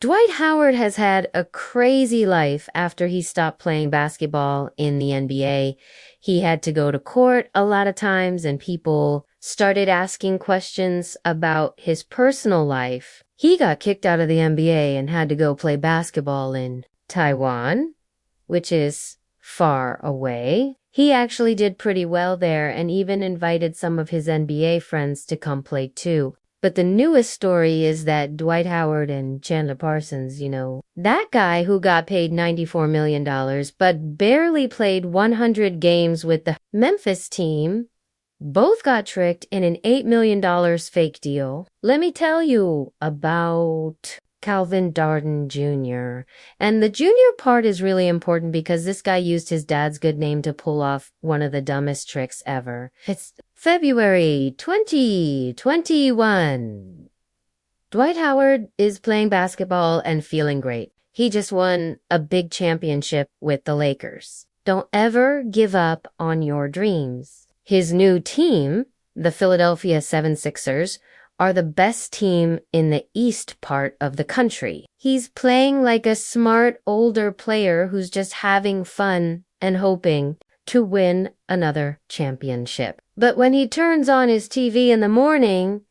Dwight Howard has had a crazy life after he stopped playing basketball in the NBA. He had to go to court a lot of times, and people started asking questions about his personal life. He got kicked out of the NBA and had to go play basketball in Taiwan, which is far away. He actually did pretty well there and even invited some of his NBA friends to come play too. But the newest story is that Dwight Howard and Chandler Parsons, that guy who got paid $94 million but barely played 100 games with the Memphis team, both got tricked in an $8 million fake deal. Let me tell you about Calvin Darden Jr. And the junior part is really important because this guy used his dad's good name to pull off one of the dumbest tricks ever. It's February 2021. Dwight Howard is playing basketball and feeling great. He just won a big championship with the Lakers. Don't ever give up on your dreams. His new team, the Philadelphia 76ers, are the best team in the east part of the country. He's playing like a smart older player who's just having fun and hoping to win another championship. But when he turns on his TV in the morning,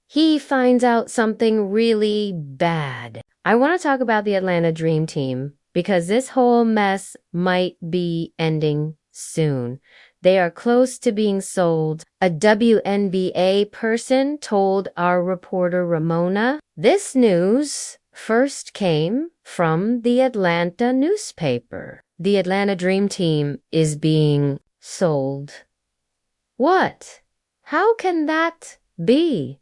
he finds out something really bad. I want to talk about the Atlanta Dream Team because this whole mess might be ending soon. They are close to being sold. A WNBA person told our reporter Ramona. This news first came from the Atlanta newspaper. The Atlanta Dream Team is being sold. What? How can that be?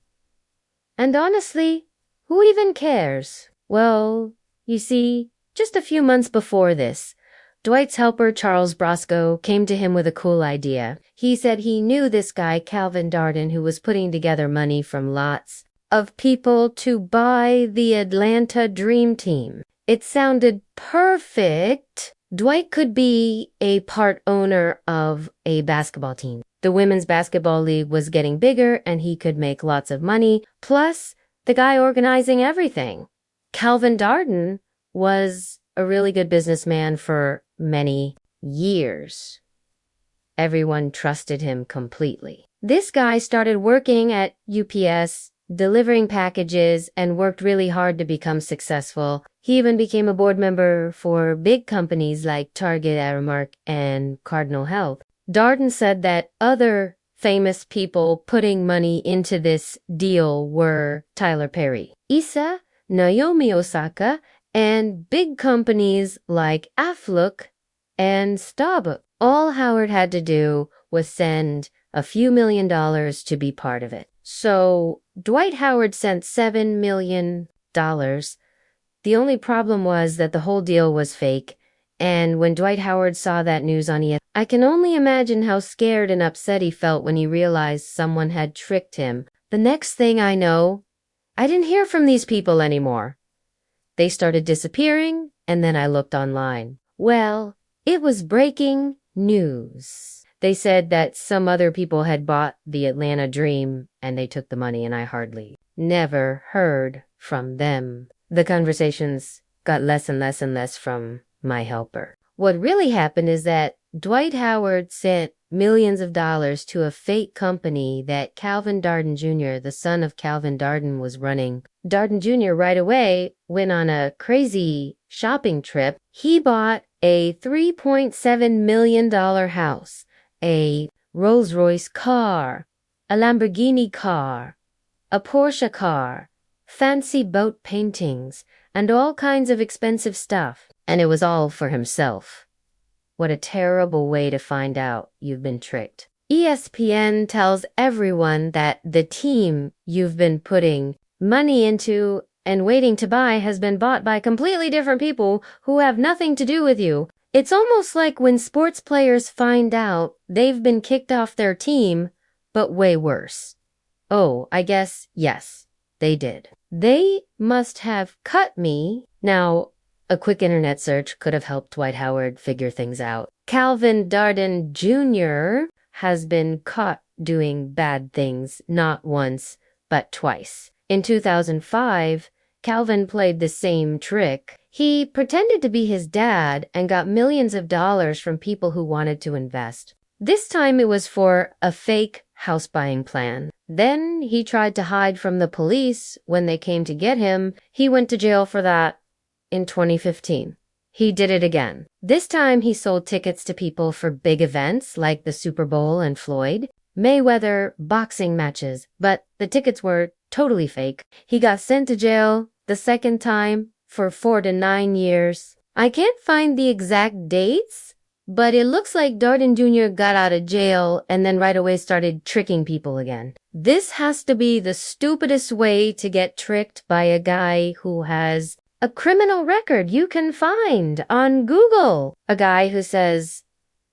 And honestly, who even cares? Well, you see, just a few months before this, Dwight's helper, Charles Brosco, came to him with a cool idea. He said he knew this guy, Calvin Darden, who was putting together money from lots of people to buy the Atlanta Dream Team. It sounded perfect. Dwight could be a part owner of a basketball team. The Women's Basketball League was getting bigger and he could make lots of money, plus the guy organizing everything. Calvin Darden was a really good businessman for many years. Everyone trusted him completely. This guy started working at UPS, delivering packages, and worked really hard to become successful. He even became a board member for big companies like Target, Aramark, and Cardinal Health. Darden said that other famous people putting money into this deal were Tyler Perry, Issa, Naomi Osaka, and big companies like Aflook and Starbucks. All Howard had to do was send a few $1 million to be part of it. So Dwight Howard sent $7 million. The only problem was that the whole deal was fake. And when Dwight Howard saw that news on ESPN, I can only imagine how scared and upset he felt when he realized someone had tricked him. The next thing I know, I didn't hear from these people anymore. They started disappearing, and then I looked online. Well, it was breaking news. They said that some other people had bought the Atlanta Dream, and they took the money, and I hardly never heard from them. The conversations got less and less and less from my helper. What really happened is that Dwight Howard sent millions of dollars to a fake company that Calvin Darden Jr., the son of Calvin Darden, was running. Darden Jr. right away went on a crazy shopping trip. He bought a $3.7 million house, a Rolls-Royce car, a Lamborghini car, a Porsche car, fancy boat paintings, and all kinds of expensive stuff. And it was all for himself. What a terrible way to find out you've been tricked. ESPN tells everyone that the team you've been putting money into and waiting to buy has been bought by completely different people who have nothing to do with you. It's almost like when sports players find out they've been kicked off their team, but way worse. Oh, I guess, yes, they did. They must have cut me. Now, a quick internet search could have helped Dwight Howard figure things out. Calvin Darden Jr. has been caught doing bad things not once, but twice. In 2005, Calvin played the same trick. He pretended to be his dad and got millions of dollars from people who wanted to invest. This time it was for a fake house buying plan. Then he tried to hide from the police when they came to get him. He went to jail for that in 2015. He did it again. This time he sold tickets to people for big events like the Super Bowl and Floyd Mayweather boxing matches, but the tickets were totally fake. He got sent to jail the second time for 4 to 9 years. I can't find the exact dates, but it looks like Darden Jr. got out of jail and then right away started tricking people again. This has to be the stupidest way to get tricked by a guy who has a criminal record you can find on Google. A guy who says,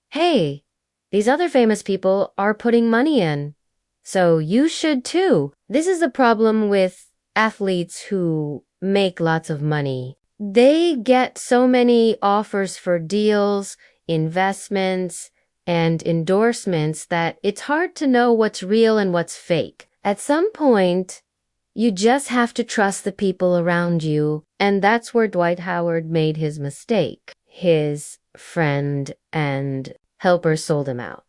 "Hey, these other famous people are putting money in, so you should too." This is the problem with athletes who make lots of money. They get so many offers for deals, investments, and endorsements that it's hard to know what's real and what's fake. At some point, you just have to trust the people around you, and that's where Dwight Howard made his mistake. His friend and helper sold him out.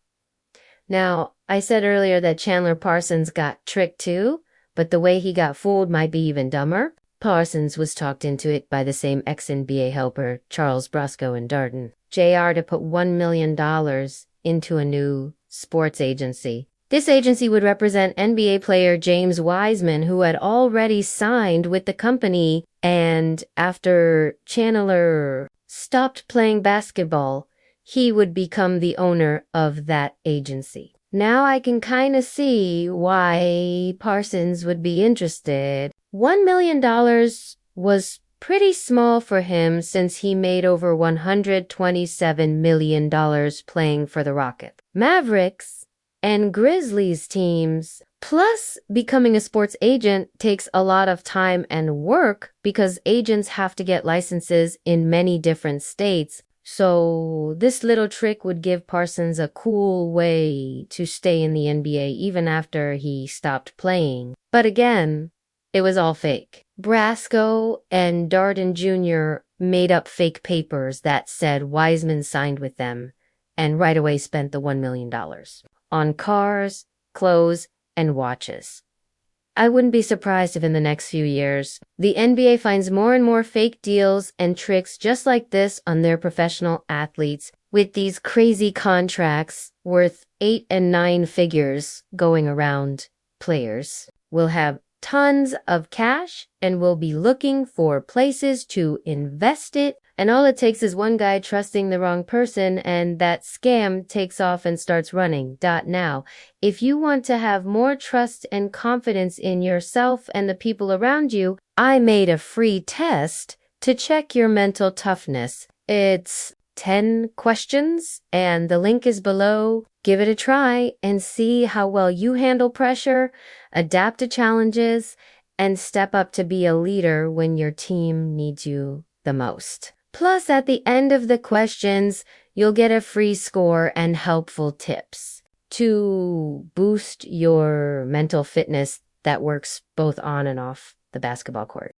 Now, I said earlier that Chandler Parsons got tricked too, but the way he got fooled might be even dumber. Parsons was talked into it by the same ex-NBA helper, Charles Brosco and Darden Jr. to put $1 million into a new sports agency. This agency would represent NBA player James Wiseman, who had already signed with the company, and after Chandler stopped playing basketball, he would become the owner of that agency. Now I can kind of see why Parsons would be interested. $1 million was pretty small for him since he made over $127 million playing for the Rockets, Mavericks, and Grizzlies teams. Plus, becoming a sports agent takes a lot of time and work because agents have to get licenses in many different states. So this little trick would give Parsons a cool way to stay in the NBA even after he stopped playing. But again, it was all fake. Brasco and Darden Jr. made up fake papers that said Wiseman signed with them and right away spent the $1 million on cars, clothes, and watches. I wouldn't be surprised if in the next few years, the NBA finds more and more fake deals and tricks just like this on their professional athletes with these crazy contracts worth 8 and 9 figures going around players. We'll have tons of cash and we'll be looking for places to invest it. And all it takes is one guy trusting the wrong person and that scam takes off and starts running. Now, if you want to have more trust and confidence in yourself and the people around you, I made a free test to check your mental toughness. It's 10 questions and the link is below. Give it a try and see how well you handle pressure, adapt to challenges, and step up to be a leader when your team needs you the most. Plus, at the end of the questions, you'll get a free score and helpful tips to boost your mental fitness that works both on and off the basketball court.